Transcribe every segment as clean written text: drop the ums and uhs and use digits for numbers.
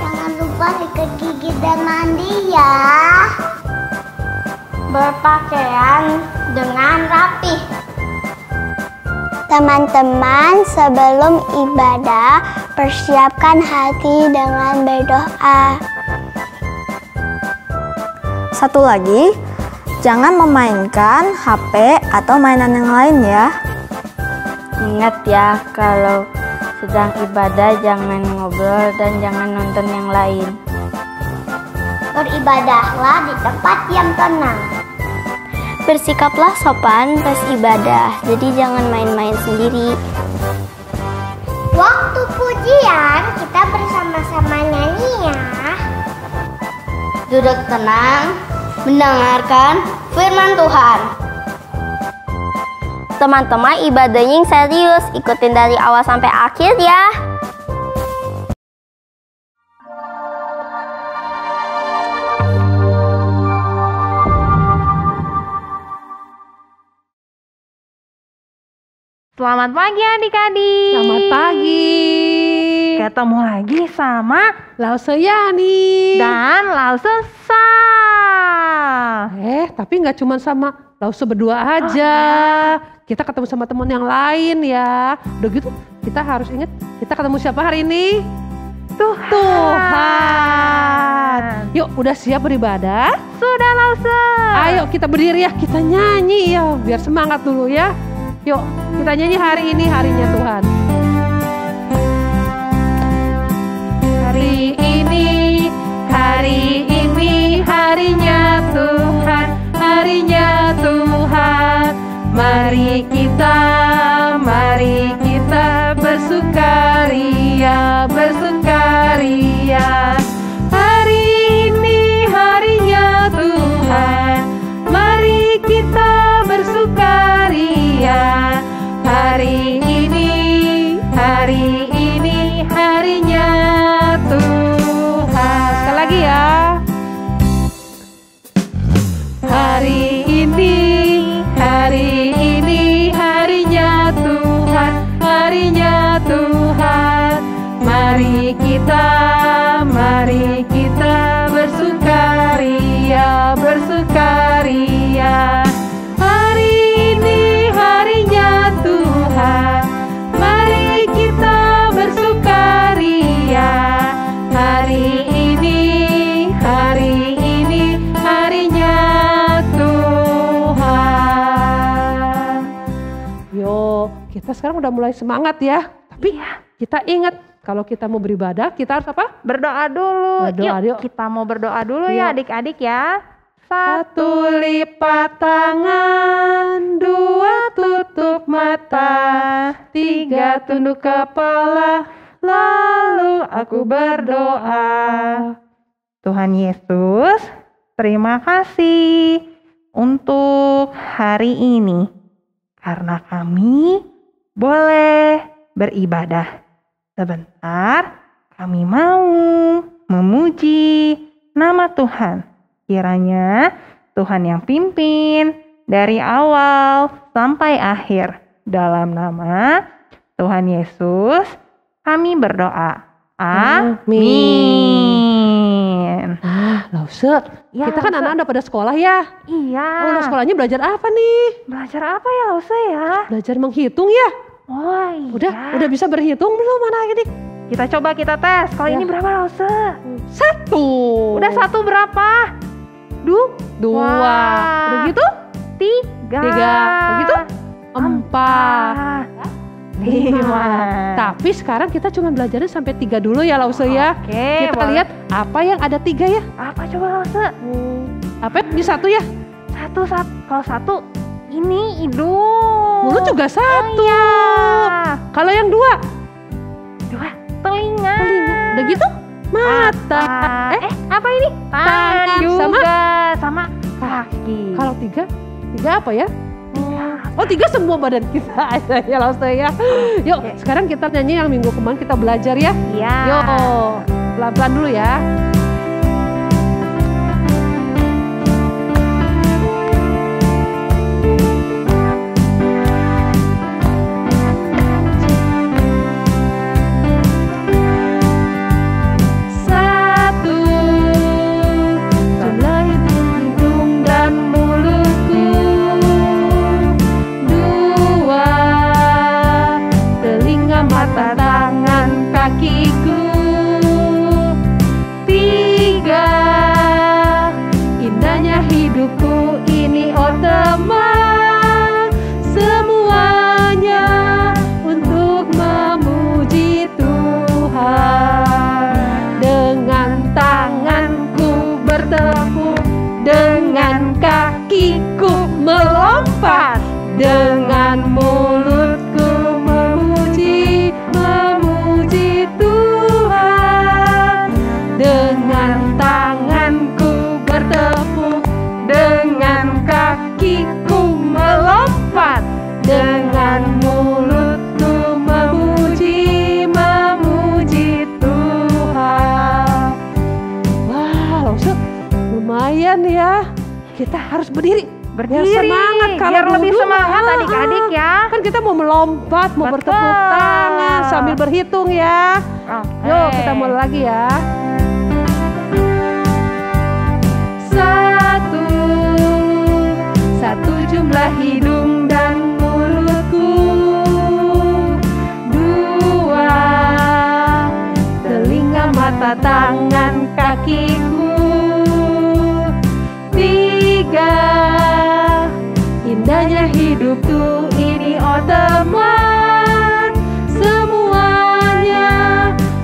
Jangan lupa sikat gigi dan mandi ya. Berpakaian dengan rapi. Teman-teman, sebelum ibadah, persiapkan hati dengan berdoa. Satu lagi, jangan memainkan HP atau mainan yang lain ya. Ingat ya, kalau sedang ibadah jangan ngobrol dan jangan nonton yang lain. Beribadahlah di tempat yang tenang. Bersikaplah sopan pas ibadah, jadi jangan main-main sendiri. Waktu pujian kita bersama-sama nyanyi ya. Duduk tenang, mendengarkan firman Tuhan. Teman-teman, ibadahnya yang serius, ikutin dari awal sampai akhir ya. Selamat pagi adik-adik. Selamat pagi. Ketemu lagi sama Lause Yani dan Lause Sal. Tapi nggak cuma sama Lause berdua aja. Kita ketemu sama teman yang lain ya. Udah gitu kita harus ingat kita ketemu siapa hari ini? Tuhan. Yuk, udah siap beribadah? Sudah Lause. Ayo kita berdiri ya, kita nyanyi ya biar semangat dulu ya. Yuk, kita nyanyi hari ini harinya Tuhan. Hari ini harinya Tuhan, harinya Tuhan. Mari kita bersukaria, bersukaria. Hari ini harinya Tuhan, mari kita bersukaria. Hari ini harinya Tuhan. Sekali lagi ya. Hari ini harinya Tuhan, harinya Tuhan. Mari kita bersukaria, bersukaria. Hari ini harinya Tuhan, mari kita bersukaria. Hari ini harinya Tuhan. Yo, kita sekarang udah mulai semangat ya. Tapi kita ingat kalau kita mau beribadah kita harus apa? Berdoa dulu. Yuk. Kita mau berdoa dulu ya adik-adik ya. Satu lipat tangan, dua tutup mata, tiga tunduk kepala, lalu aku berdoa. Tuhan Yesus, terima kasih untuk hari ini. Karena kami boleh beribadah. Sebentar, kami mau memuji nama Tuhan. Kiranya Tuhan yang pimpin dari awal sampai akhir. Dalam nama Tuhan Yesus, kami berdoa. Amin. Lause, kita kan anak-anak pada sekolah ya. Iya. Oh, sekolahnya belajar apa nih? Belajar apa ya Lause ya? Belajar menghitung ya? Oh iya. Udah bisa berhitung belum anak-adik? Kita coba kita tes. Kalau ini berapa Lause? 1. Udah 1 berapa? 2. Udah gitu? 3. Begitu? 4. 5. Tapi sekarang kita cuma belajarnya sampai 3 dulu ya Lause ya. Oke, kita lihat apa yang ada 3 ya. Apa coba Lause? Apa ini 1 ya? 1. Kalau 1 ini hidung. Mulut juga 1. Iya. Kalau yang 2? 2 telinga. Udah gitu? Mata. Apa ini? Tangan juga sama kaki. Kalau 3 apa ya? Oh 3 semua badan kita aja ya Lause ya. Yuk sekarang kita nyanyi yang minggu kemarin kita belajar ya. Iya. Yuk pelan-pelan dulu ya. melompat. Dengan mulutku memuji Tuhan. Dengan tanganku bertepuk, dengan kakiku melompat. Dengan mulutku memuji Tuhan. Wah, langsung lumayan ya. Kita harus berdiri. Biar semangat kalau biar lebih duduk. semangat adik-adik ya. Kan kita mau melompat, mau Betul. bertepuk tangan sambil berhitung ya. Oke. Yuk kita mulai lagi ya. 1 jumlah hidung dan mulutku. 2 telinga, mata, tangan, kakiku. 3 indahnya hidup tuh ini, oh teman. Semuanya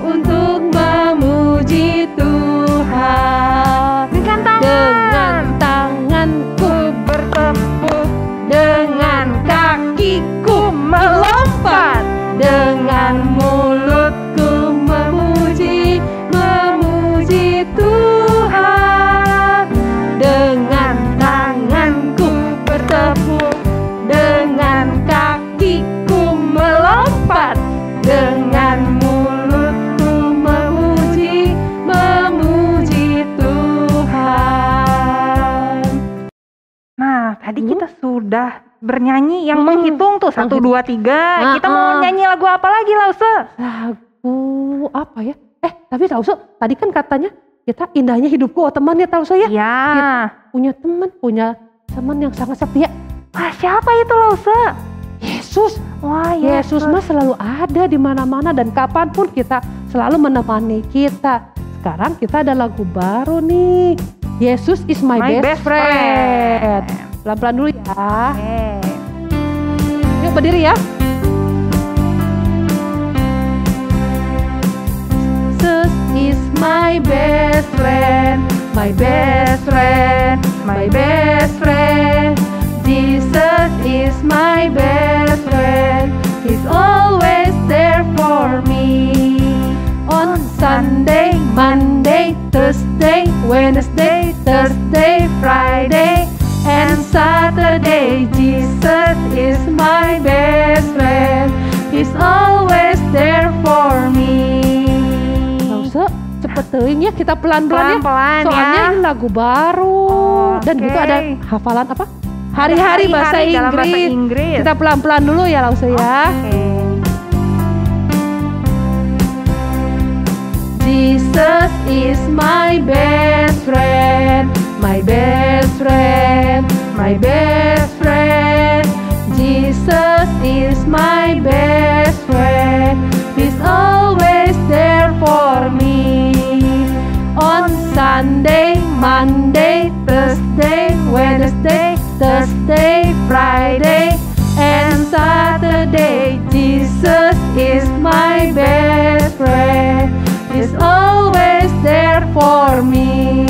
untuk memuji Tuhan. Dengan tanganku bertepuk, dengan kakiku melompat, dengan mulutku memuji Tuhan. Dengan tanganku bertepuk, dengan kakiku melompat, dengan mulutku memuji Tuhan. Nah, tadi kita sudah bernyanyi yang menghitung tuh 1, 2, 3. Kita mau nyanyi lagu apa lagi, Lause? Lagu apa ya? Tapi Lause, tadi kan katanya kita indahnya hidupku, oh teman ya Lause ya? Iya. Punya teman yang sangat setia. Wah, siapa itu, Lause? Yesus. Wah, Yesus mah selalu ada di mana-mana dan kapanpun kita selalu menemani kita. Sekarang kita ada lagu baru nih. Yesus is my best friend. Pelan-pelan dulu ya. Yuk berdiri ya. Jesus is my best friend, my best friend, my best friend. Jesus is my best friend. He's always there for me. On Sunday, Monday, Tuesday, Wednesday, Thursday, Friday, and Saturday. Jesus is my best friend. He's always there for me. Cepet teuing ya, kita pelan-pelan ya. Soalnya ini lagu baru. Dan gitu ada hafalan apa? Hari-hari bahasa Inggris. Kita pelan-pelan dulu ya Lause ya. Jesus is my best friend, my best friend, my best friend. Jesus is my best friend. He's always there for me. On Sunday, Monday, Tuesday, Wednesday, Thursday, Friday, and Saturday. Jesus is my best friend. He's always there for me.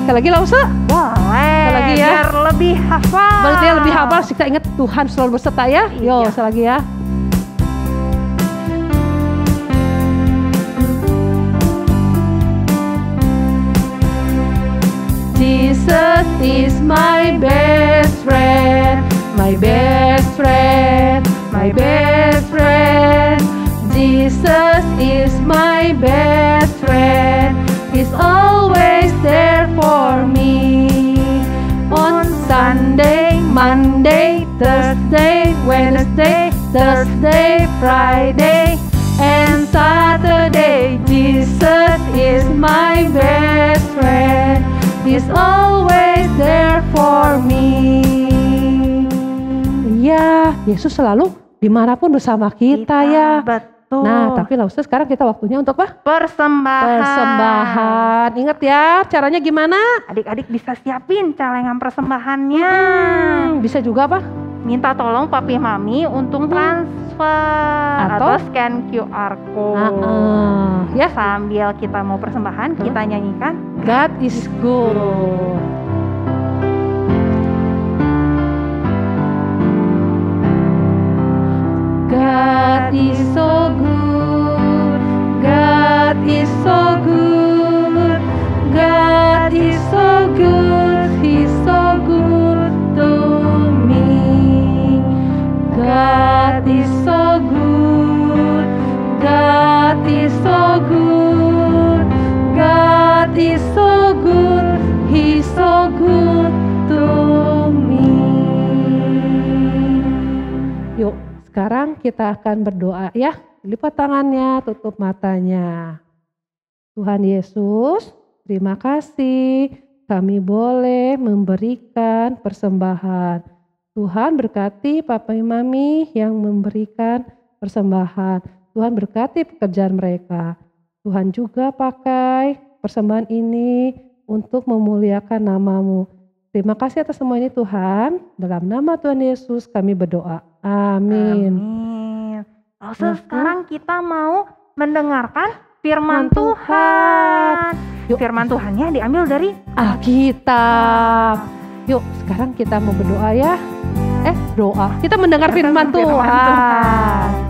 Sekali lagi Lause? Boleh. Sekali lagi ya. Biar lebih hafal. Berarti lebih hafal, kita ingat Tuhan selalu berserta ya. Yo, sekali lagi ya. Jesus is my best friend, my best friend, my best friend. Jesus is my best friend. He's always there for me. On Sunday, Monday, Thursday, Wednesday, Thursday, Friday, and Saturday. Jesus is my best friend. He's always there for me. Iya, Yesus selalu dimanapun bersama kita ya. Betul. Nah, tapi Lause sekarang kita waktunya untuk apa? Persembahan. Persembahan. Ingat ya, caranya gimana? Adik-adik bisa siapin celengan persembahannya. Bisa juga apa? Minta tolong papi mami untuk transfer atau scan QR code. Ya, Sambil kita mau persembahan, kita nyanyikan God is good. sekarang kita akan berdoa ya. Lipat tangannya, tutup matanya. Tuhan Yesus, terima kasih kami boleh memberikan persembahan. Tuhan berkati Papa Mami yang memberikan persembahan. Tuhan berkati pekerjaan mereka. Tuhan juga pakai persembahan ini untuk memuliakan nama-Mu. Terima kasih atas semua ini Tuhan. Dalam nama Tuhan Yesus kami berdoa. Amin. Sekarang kita mau mendengarkan firman Tuhan. Firman Tuhannya diambil dari Alkitab. Yuk sekarang kita mau berdoa ya. Doa. Kita mendengar firman Tuhan.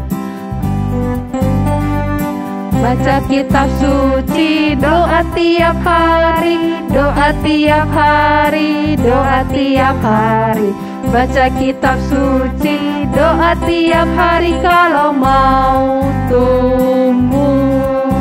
Baca kitab suci, doa tiap hari, doa tiap hari, doa tiap hari. Baca kitab suci, doa tiap hari kalau mau tumbuh.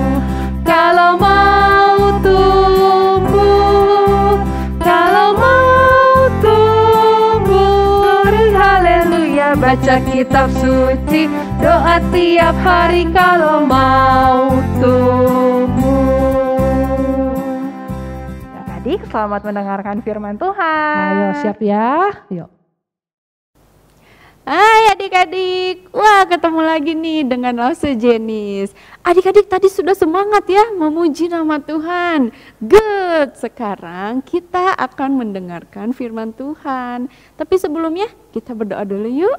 Kalau mau tumbuh, kalau mau tumbuh. Haleluya, baca kitab suci, doa tiap hari kalau mau tumbuh. Adik, selamat mendengarkan firman Tuhan. Ayo siap ya, yuk. Hai adik-adik, wah ketemu lagi nih dengan Lause Jenis. Adik-adik tadi sudah semangat ya memuji nama Tuhan. Good, sekarang kita akan mendengarkan firman Tuhan. Tapi sebelumnya kita berdoa dulu yuk.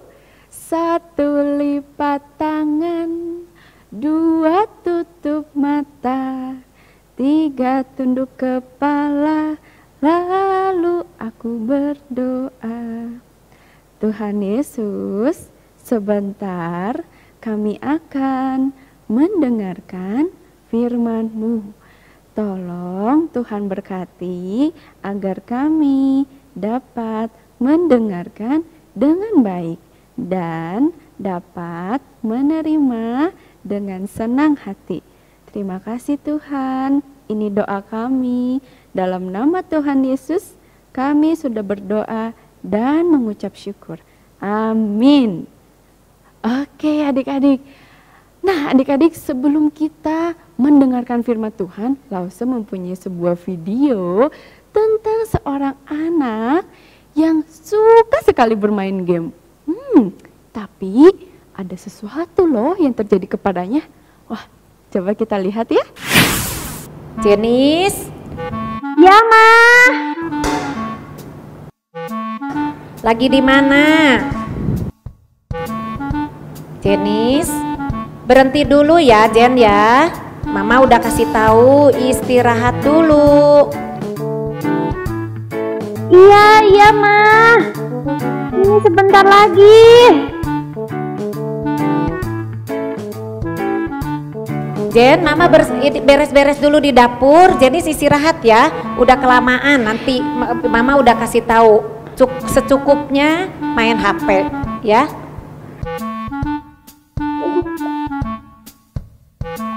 1 lipat tangan, 2 tutup mata, 3 tunduk kepala, lalu aku berdoa. Tuhan Yesus, sebentar kami akan mendengarkan firman-Mu. Tolong Tuhan berkati agar kami dapat mendengarkan dengan baik dan dapat menerima dengan senang hati. Terima kasih Tuhan, ini doa kami. Dalam nama Tuhan Yesus, kami sudah berdoa dan mengucap syukur. Amin. Oke adik-adik. Nah adik-adik, sebelum kita mendengarkan firman Tuhan, Lause mempunyai sebuah video tentang seorang anak yang suka sekali bermain game. Tapi ada sesuatu loh yang terjadi kepadanya. Wah, coba kita lihat ya. Jenis. Ya, Ma. Lagi di mana? Jenis, berhenti dulu ya Jen ya. Mama udah kasih tahu istirahat dulu. Iya, Ma. Ini sebentar lagi. Jen, Mama beres-beres dulu di dapur. Jenis istirahat ya. Udah kelamaan, nanti Mama udah kasih tahu. Secukupnya main HP ya.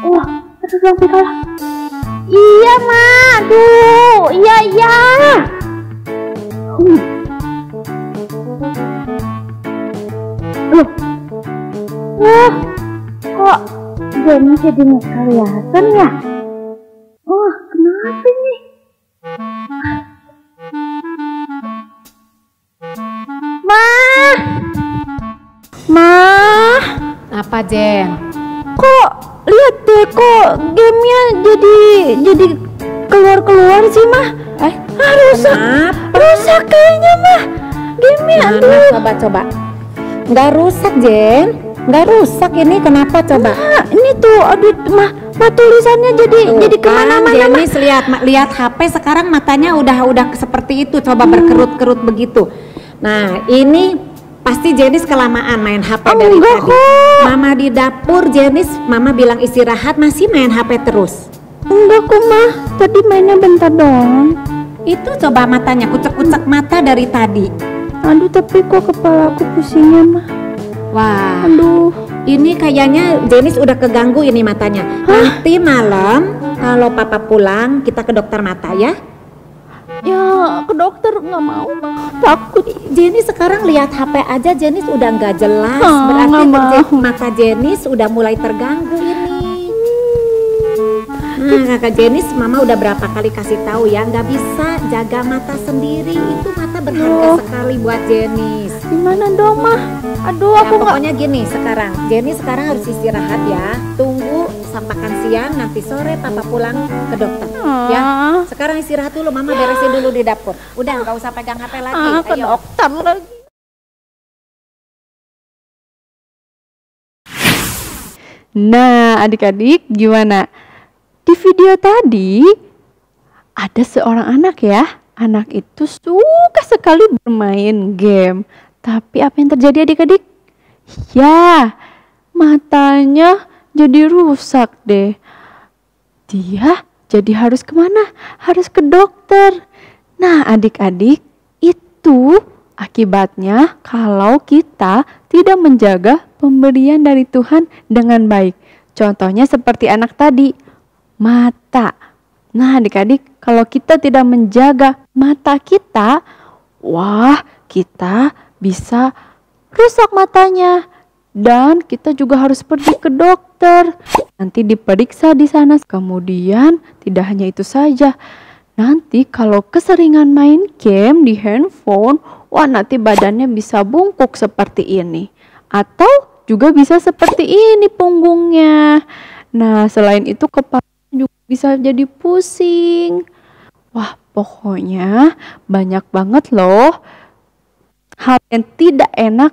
Wah, iya, Ma. Aduh, iya. Kok Jenny jadi nggak kelihatan ya? Wah, kenapa nih? Ma. Apa Jen? Kok lihat deh, kok gamenya jadi keluar sih mah? Rusak kayaknya mah. Gamenya Coba. Nggak rusak Jen, nggak rusak ini, kenapa coba? Nah, ini tuh aduh mah tulisannya jadi kemana-mana. Jenis lihat HP sekarang matanya udah seperti itu, coba berkerut-kerut begitu. Nah ini pasti Jenis kelamaan main HP dari tadi. Mama di dapur, Jenis Mama bilang istirahat masih main HP terus. Enggak kok mah, tadi mainnya bentar doang. Itu coba matanya kucek-kucek mata dari tadi. Aduh tapi kok kepala aku pusingnya mah. Wah, aduh, ini kayaknya Jenis udah keganggu ini matanya. Nanti malam kalau Papa pulang kita ke dokter mata ya. Ya ke dokter nggak mau, takut. Jenny sekarang lihat HP aja Jenis udah nggak jelas, nggak berarti mau. mata Jenis udah mulai terganggu ini. Nah kakak Jenis, mama udah berapa kali kasih tahu ya, nggak bisa jaga mata sendiri, itu mata berharga sekali buat Jenis. Gimana dong mah? Aduh Ya, aku nggak. pokoknya gini sekarang, Jenny sekarang harus istirahat ya. Tunggu makan siang, nanti sore papa pulang ke dokter. Ya, sekarang istirahat dulu, mama beresin dulu di dapur. Udah nggak usah pegang HP lagi. Ke Ayo. dokter lagi. Nah, adik-adik gimana? Di video tadi ada seorang anak ya. Anak itu suka sekali bermain game. Tapi apa yang terjadi adik-adik? Ya, matanya jadi rusak deh. Dia jadi harus kemana? Harus ke dokter. Nah adik-adik, itu akibatnya kalau kita tidak menjaga pemberian dari Tuhan dengan baik. Contohnya seperti anak tadi, mata. Nah adik-adik, kalau kita tidak menjaga mata kita, wah kita bisa rusak matanya. Dan kita juga harus pergi ke dokter. Nanti diperiksa di sana. Kemudian tidak hanya itu saja. Nanti kalau keseringan main game di handphone, wah nanti badannya bisa bungkuk seperti ini. Atau juga bisa seperti ini punggungnya. Nah selain itu kepala juga bisa jadi pusing. Wah pokoknya banyak banget loh hal yang tidak enak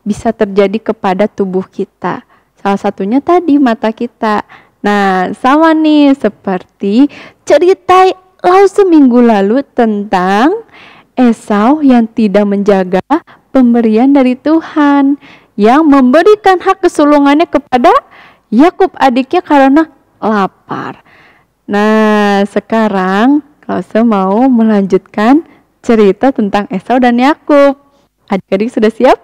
bisa terjadi kepada tubuh kita. Salah satunya tadi mata kita. Nah, sama nih seperti cerita seminggu lalu tentang Esau yang tidak menjaga pemberian dari Tuhan, yang memberikan hak kesulungannya kepada Yakub adiknya karena lapar. Nah, sekarang Lause mau melanjutkan cerita tentang Esau dan Yakub. Adik-adik sudah siap?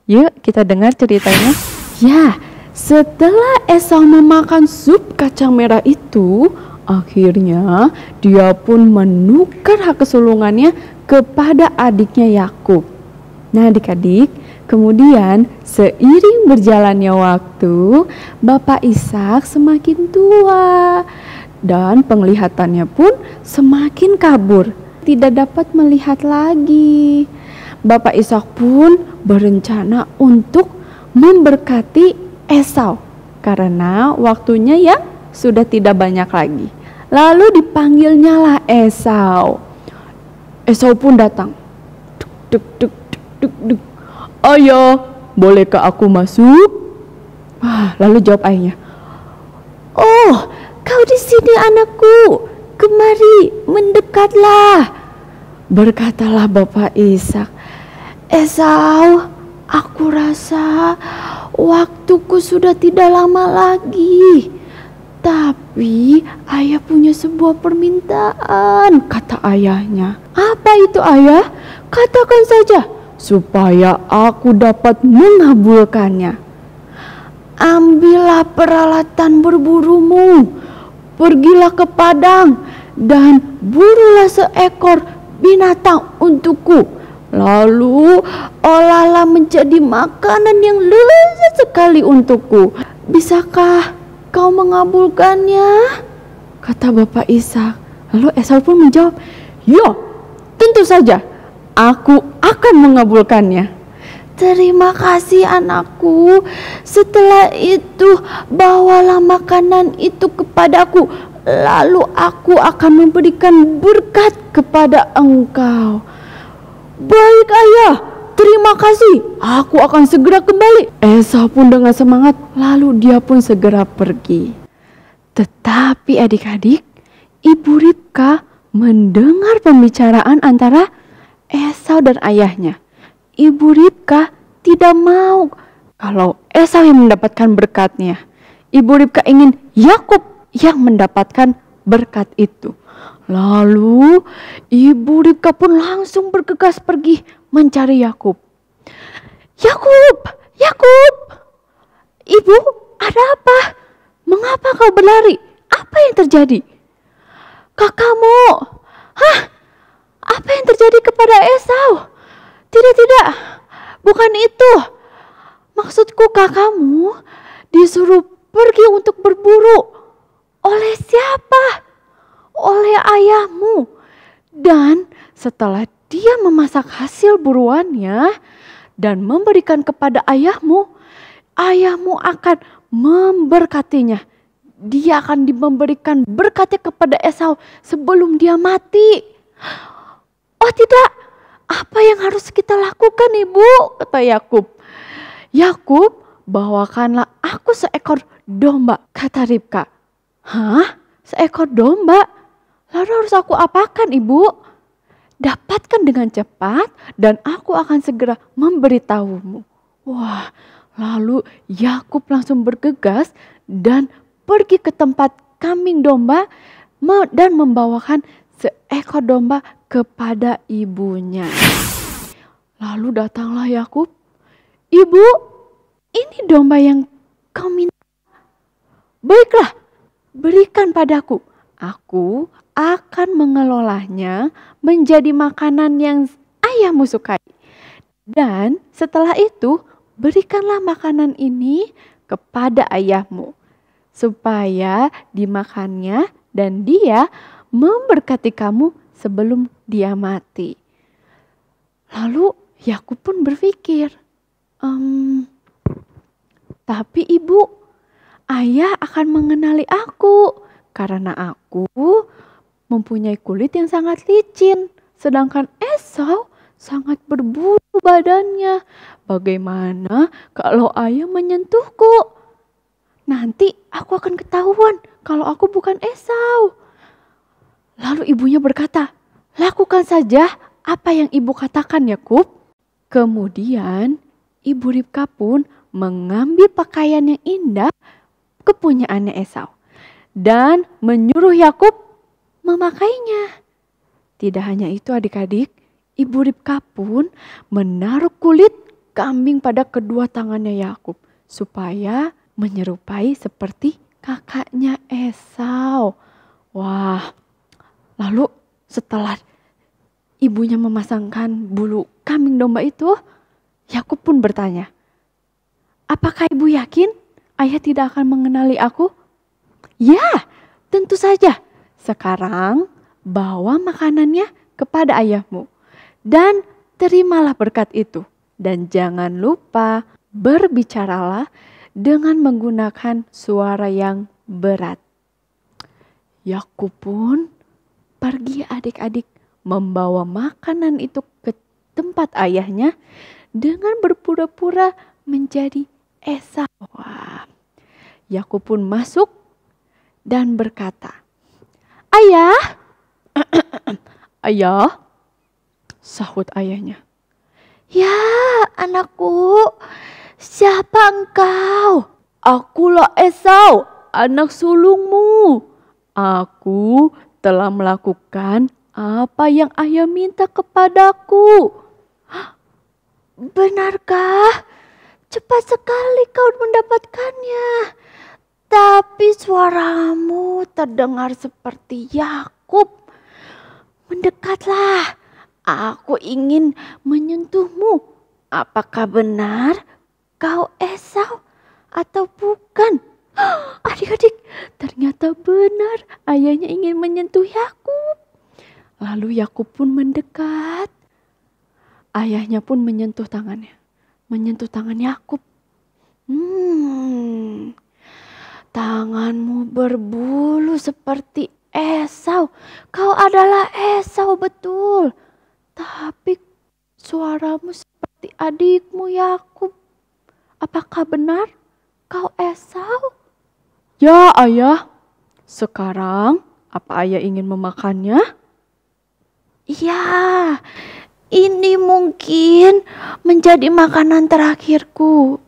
Yuk kita dengar ceritanya. Ya, setelah Esau memakan sup kacang merah itu, akhirnya dia pun menukar hak kesulungannya kepada adiknya Yakub. Nah adik-adik, kemudian seiring berjalannya waktu, Bapak Ishak semakin tua dan penglihatannya pun semakin kabur, tidak dapat melihat lagi. Bapak Ishak pun berencana untuk memberkati Esau karena waktunya yang sudah tidak banyak lagi. Lalu dipanggilnya lah Esau. Esau pun datang. Duk, duk, duk, duk, duk. Ayah, bolehkah aku masuk? Lalu jawab ayahnya. Oh, kau di sini anakku. Kemari, mendekatlah. Berkatalah Bapak Ishak. Esau, aku rasa waktuku sudah tidak lama lagi. Tapi ayah punya sebuah permintaan, kata ayahnya. Apa itu ayah? Katakan saja, supaya aku dapat mengabulkannya. Ambillah peralatan berburumu, pergilah ke padang, dan burulah seekor binatang untukku. Lalu olahlah menjadi makanan yang lezat sekali untukku. Bisakah kau mengabulkannya? Kata Bapak Ishak. Lalu Esau pun menjawab, ya tentu saja, aku akan mengabulkannya. Terima kasih anakku. Setelah itu bawalah makanan itu kepadaku, lalu aku akan memberikan berkat kepada engkau. Baik ayah, terima kasih, aku akan segera kembali. Esau pun dengan semangat, lalu dia pun segera pergi. Tetapi adik-adik, Ibu Ribka mendengar pembicaraan antara Esau dan ayahnya. Ibu Ribka tidak mau kalau Esau yang mendapatkan berkatnya. Ibu Ribka ingin Yakub yang mendapatkan berkat itu. Lalu Ibu Ribka pun langsung bergegas pergi mencari Yakub. Yakub, Yakub, Ibu, ada apa? Mengapa kau berlari? Apa yang terjadi? Kakakmu, Apa yang terjadi kepada Esau? Tidak, bukan itu. Maksudku kakakmu disuruh pergi untuk berburu. Oleh siapa? Oleh ayahmu. Dan setelah dia memasak hasil buruannya dan memberikan kepada ayahmu, ayahmu akan memberkatinya. Dia akan memberikan berkatnya kepada Esau sebelum dia mati. Oh tidak, apa yang harus kita lakukan ibu? Kata Yakub. Yakub, bawakanlah aku seekor domba, kata Ribka. Hah? Seekor domba? Lalu harus aku apakan ibu? Dapatkan dengan cepat dan aku akan segera memberitahumu. Wah, lalu Yakub langsung bergegas dan pergi ke tempat kambing domba dan membawakan seekor domba kepada ibunya. Lalu datanglah Yakub. Ibu, ini domba yang kau minta. Baiklah, berikan padaku. Aku akan mengelolanya menjadi makanan yang ayahmu sukai. Dan setelah itu, berikanlah makanan ini kepada ayahmu, supaya dimakannya dan dia memberkati kamu sebelum dia mati. Lalu Yakub pun berpikir, tapi ibu, ayah akan mengenali aku karena aku mempunyai kulit yang sangat licin, sedangkan Esau sangat berbulu badannya. Bagaimana kalau ayah menyentuhku? Nanti aku akan ketahuan kalau aku bukan Esau. Lalu ibunya berkata, lakukan saja apa yang ibu katakan Yakub. Kemudian ibu Ribka pun mengambil pakaian yang indah kepunyaannya Esau dan menyuruh Yakub memakainya. Tidak hanya itu adik-adik, ibu Ribka pun menaruh kulit kambing pada kedua tangannya Yakub supaya menyerupai seperti kakaknya Esau. Wah, lalu setelah ibunya memasangkan bulu kambing domba itu, Yakub pun bertanya, apakah ibu yakin ayah tidak akan mengenali aku? Ya, tentu saja. Sekarang bawa makanannya kepada ayahmu dan terimalah berkat itu. Dan jangan lupa berbicaralah dengan menggunakan suara yang berat. Yakub pun pergi adik-adik membawa makanan itu ke tempat ayahnya dengan berpura-pura menjadi Esau. Yakub pun masuk dan berkata, ayah, ayah, sahut ayahnya. Ya anakku, siapa engkau? Akulah Esau, anak sulungmu. Aku telah melakukan apa yang ayah minta kepadaku. Benarkah? Cepat sekali kau mendapatkannya. Tapi suaramu terdengar seperti Yakub. Mendekatlah, aku ingin menyentuhmu. Apakah benar kau Esau atau bukan? Adik-adik, ternyata benar ayahnya ingin menyentuh Yakub. Lalu Yakub pun mendekat. Ayahnya pun menyentuh tangannya. Menyentuh tangan Yakub. Tanganmu berbulu seperti Esau. Kau adalah Esau betul. Tapi suaramu seperti adikmu Yakub. Apakah benar kau Esau? Ya ayah. Sekarang apa ayah ingin memakannya? Ya, ini mungkin menjadi makanan terakhirku.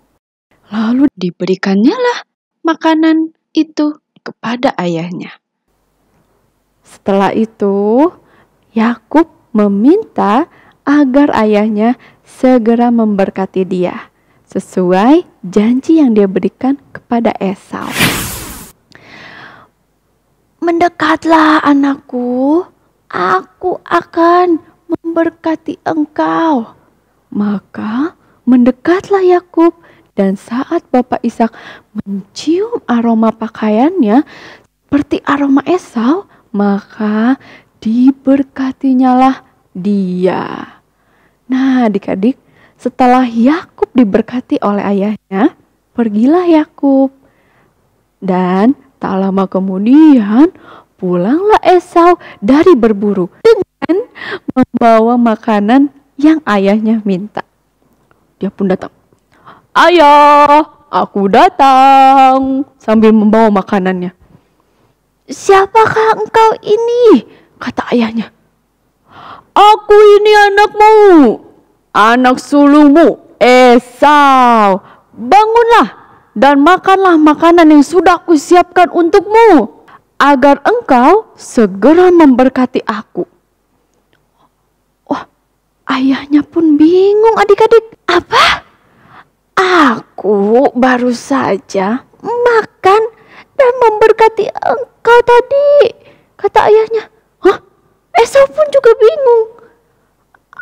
Lalu diberikannya lah makanan itu kepada ayahnya. Setelah itu, Yakub meminta agar ayahnya segera memberkati dia sesuai janji yang dia berikan kepada Esau. Mendekatlah anakku, aku akan memberkati engkau." Maka mendekatlah Yakub, dan saat Bapak Ishak mencium aroma pakaiannya seperti aroma Esau, maka diberkatinyalah dia. Nah, adik-adik, setelah Yakub diberkati oleh ayahnya, pergilah Yakub. Dan tak lama kemudian pulanglah Esau dari berburu dengan membawa makanan yang ayahnya minta. Dia pun datang. "Ayah, aku datang," sambil membawa makanannya. "Siapakah engkau ini?" kata ayahnya. "Aku ini anakmu, anak sulungmu, Esau. Bangunlah dan makanlah makanan yang sudah kusiapkan untukmu, agar engkau segera memberkati aku." Wah, ayahnya pun bingung, adik-adik. "Apa? Aku baru saja makan dan memberkati engkau tadi," kata ayahnya. "Hah?" Esau pun juga bingung.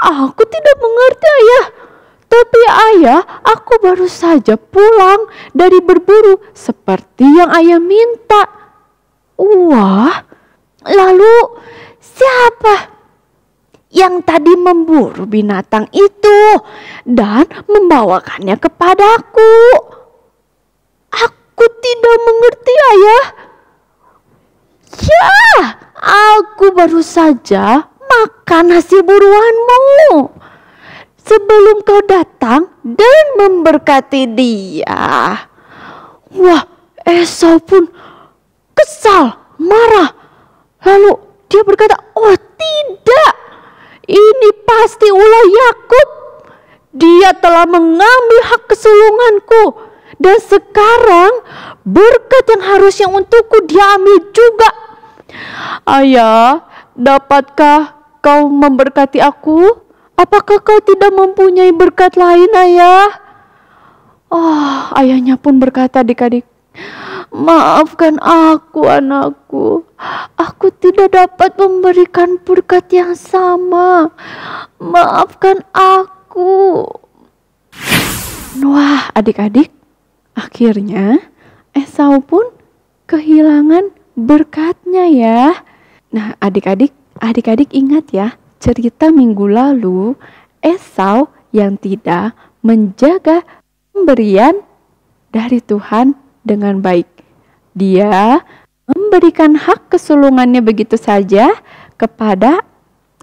"Aku tidak mengerti, ayah. Tapi ayah, aku baru saja pulang dari berburu seperti yang ayah minta." "Wah, lalu siapa yang tadi memburu binatang itu dan membawakannya kepadaku?" "Aku tidak mengerti, ayah." "Ya, aku baru saja makan hasil buruanmu sebelum kau datang dan memberkati dia." Wah, Esau pun kesal, marah. Lalu dia berkata, "Oh tidak, ini pasti ulah Yakub. Dia telah mengambil hak kesulunganku, dan sekarang berkat yang harusnya untukku dia ambil juga. Ayah, dapatkah kau memberkati aku? Apakah kau tidak mempunyai berkat lain, ayah?" Oh, ayahnya pun berkata, adik-adik, "Maafkan aku, anakku. Aku tidak dapat memberikan berkat yang sama. Maafkan aku." Wah, adik-adik, akhirnya Esau pun kehilangan berkatnya ya. Nah, adik-adik ingat ya, cerita minggu lalu Esau yang tidak menjaga pemberian dari Tuhan dengan baik. Dia memberikan hak kesulungannya begitu saja kepada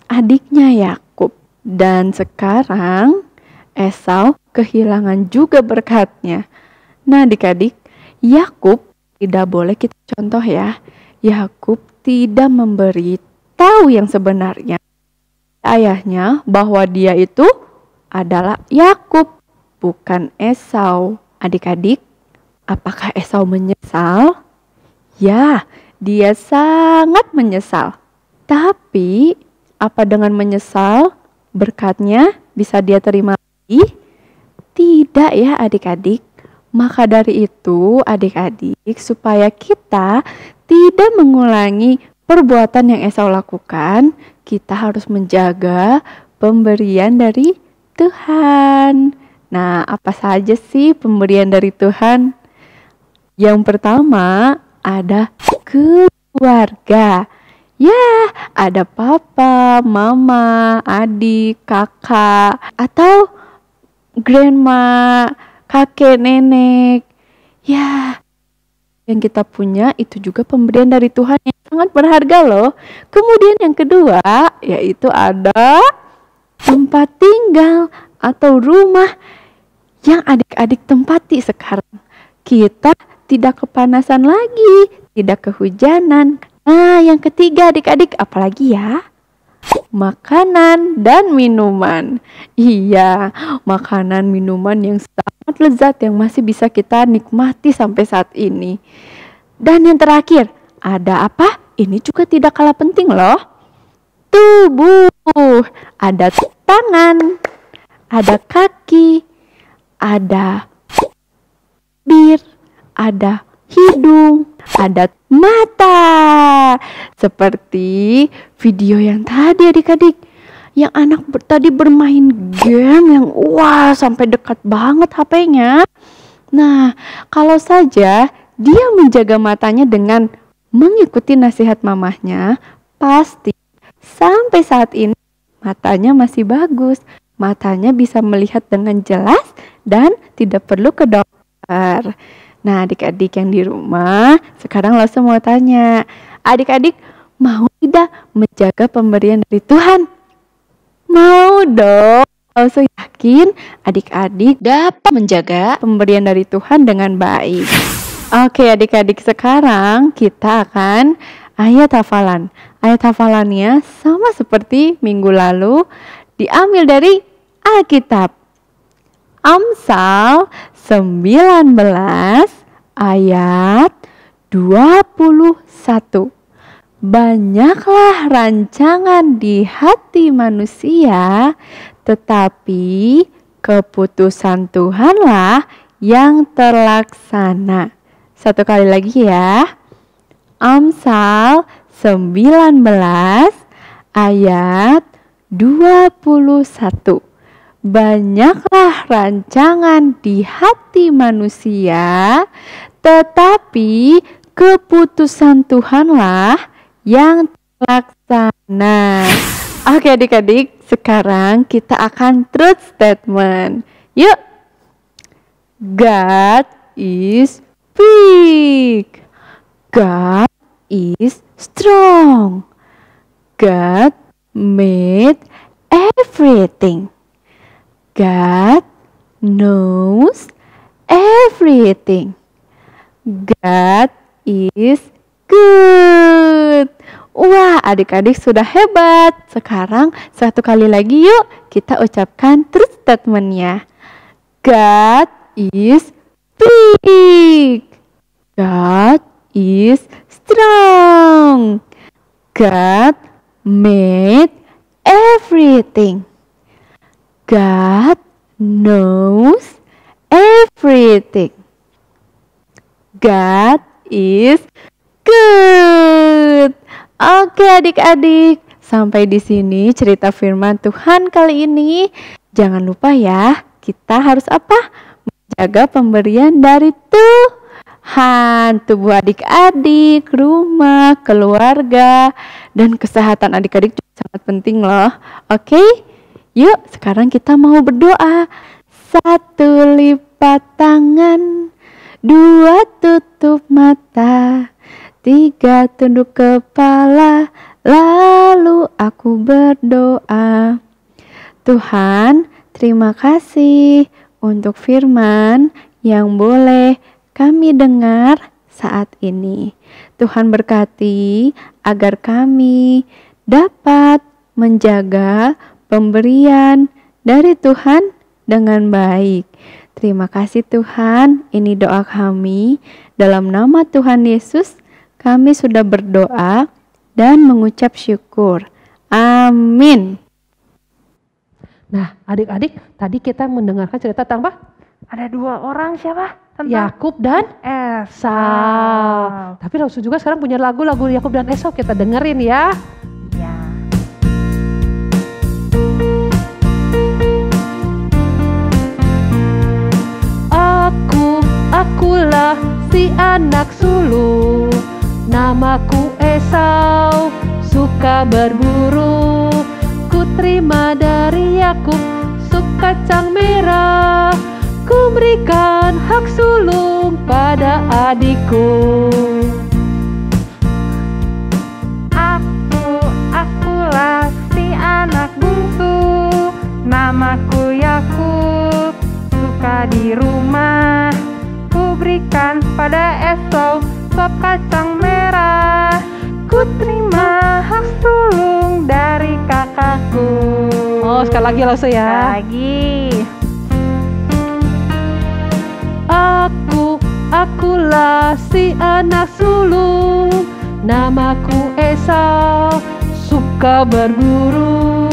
adiknya Yakub. Dan sekarang Esau kehilangan juga berkatnya. Nah, adik-adik, Yakub tidak boleh kita contoh ya. Yakub tidak memberi tahu yang sebenarnya ayahnya bahwa dia itu adalah Yakub, bukan Esau. Adik-adik, apakah Esau menyesal? Ya, dia sangat menyesal. Tapi, apa dengan menyesal berkatnya bisa dia terima lagi? Tidak ya adik-adik. Maka dari itu adik-adik, supaya kita tidak mengulangi perbuatan yang Esau lakukan, kita harus menjaga pemberian dari Tuhan. Nah, apa saja sih pemberian dari Tuhan? Yang pertama ada keluarga. Ya, ada papa, mama, adik, kakak, atau grandma, kakek, nenek. Ya, yang kita punya itu juga pemberian dari Tuhan yang sangat berharga loh. Kemudian yang kedua yaitu ada tempat tinggal atau rumah yang adik-adik tempati sekarang. Kita tidak kepanasan lagi, tidak kehujanan. Nah, yang ketiga adik-adik apalagi ya? Makanan dan minuman. Iya, makanan minuman yang sangat lezat yang masih bisa kita nikmati sampai saat ini. Dan yang terakhir, ada apa? Ini juga tidak kalah penting loh. Tubuh. Ada tangan, ada kaki, ada bibir, ada hidung, ada mata. Seperti video yang tadi adik-adik. yang anak tadi bermain game yang wah sampai dekat banget HP-nya. Nah, kalau saja dia menjaga matanya dengan mengikuti nasihat mamahnya, pasti sampai saat ini matanya masih bagus. Matanya bisa melihat dengan jelas dan tidak perlu ke dokter. Nah, adik-adik yang di rumah, sekarang langsung mau tanya, adik-adik mau tidak menjaga pemberian dari Tuhan? Mau dong. Langsung yakin adik-adik dapat menjaga pemberian dari Tuhan dengan baik. Oke adik-adik, sekarang kita akan ayat hafalan. Ayat hafalannya sama seperti minggu lalu, diambil dari Alkitab. Amsal 19 ayat 21. Banyaklah rancangan di hati manusia, tetapi keputusan Tuhanlah yang terlaksana. Satu kali lagi ya. Amsal 19 ayat 21. Banyaklah rancangan di hati manusia, tetapi keputusan Tuhanlah yang terlaksana. Oke adik-adik, sekarang kita akan truth statement. Yuk. God is big. God is strong. God made everything. God knows everything. God is good. Wah, adik-adik sudah hebat. Sekarang satu kali lagi yuk kita ucapkan truth statement-nya. God is big. God is strong. God made everything. God knows everything. God is good. Oke adik-adik, sampai di sini cerita firman Tuhan kali ini. Jangan lupa ya, kita harus apa? Menjaga pemberian dari Tuhan. Tubuh adik-adik, rumah, keluarga, dan kesehatan adik-adik juga sangat penting loh. Oke? Yuk, sekarang kita mau berdoa. 1 lipat tangan, 2 tutup mata, 3 tunduk kepala, lalu aku berdoa. Tuhan, terima kasih untuk firman yang boleh kami dengar saat ini. Tuhan berkati agar kami dapat menjaga pemberian dari Tuhan dengan baik. Terima kasih Tuhan, ini doa kami. Dalam nama Tuhan Yesus, kami sudah berdoa dan mengucap syukur. Amin. Nah, adik-adik, tadi kita mendengarkan cerita tentang apa? Ada 2 orang siapa? Yakub dan Esau. Tapi langsung juga sekarang punya lagu-lagu Yakub dan Esau, kita dengerin ya. Ya. Akulah si anak sulung, namaku Esau, suka berburu. Ku terima dari Yakub sup kacang merah, ku berikan hak sulung pada adikku. Akulah si anak bungsu, namaku Yakub, suka di rumah. Ku berikan pada Esau sop kacang merah, ku terima hak sulung dari kakakku. Oh, sekali lagi langsung ya. Lagi. Akulah si anak sulung, namaku Esau, suka berburu.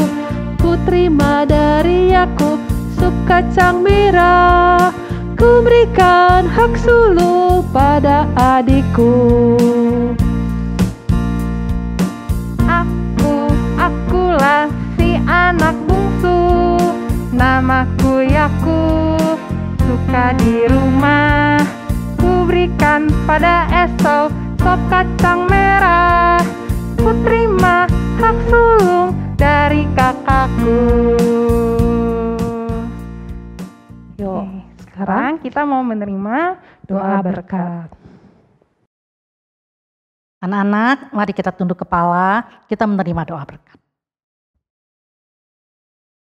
Ku terima dari Yakub sup kacang merah, ku berikan hak sulung pada adikku. Akulah si anak Jika di rumah ku berikan pada Esau sop kacang merah, ku terima hak sulung dari kakakku. Yuk, sekarang kita mau menerima doa berkat. Anak-anak, mari kita tunduk kepala, kita menerima doa berkat.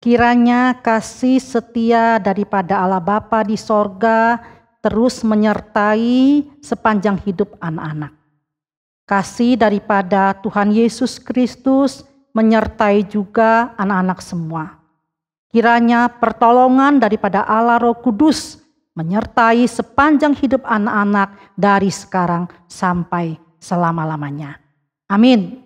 Kiranya kasih setia daripada Allah Bapa di sorga terus menyertai sepanjang hidup anak-anak. Kasih daripada Tuhan Yesus Kristus menyertai juga anak-anak semua. Kiranya pertolongan daripada Allah Roh Kudus menyertai sepanjang hidup anak-anak dari sekarang sampai selama-lamanya. Amin.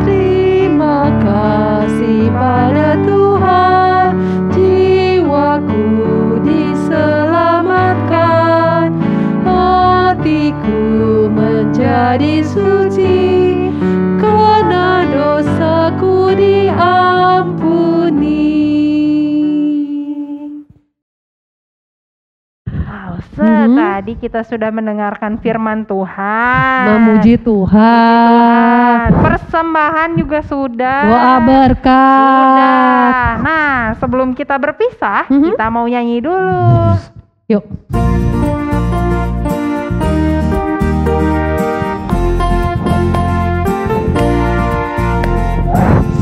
Terima kasih pada Tuhan, jiwaku diselamatkan, hatiku menjadi suci, karena dosaku diampuni. Tadi kita sudah mendengarkan firman Tuhan, Memuji Tuhan. persembahan juga sudah, Doa berkat. sudah. Nah, sebelum kita berpisah, kita mau nyanyi dulu. Yuk.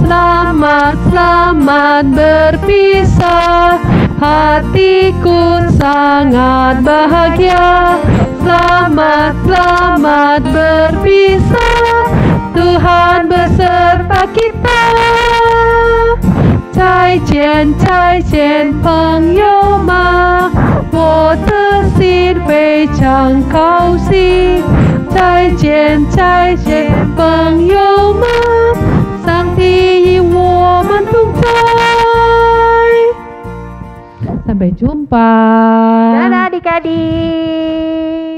Selamat, selamat berpisah, hatiku sangat bahagia. Selamat, selamat berpisah, Tuhan beserta kita. 再见，再见，朋友们，我的心非常高兴。再见，再见，朋友们，上帝与我们同在。Sampai jumpa. Dadah adik-adik.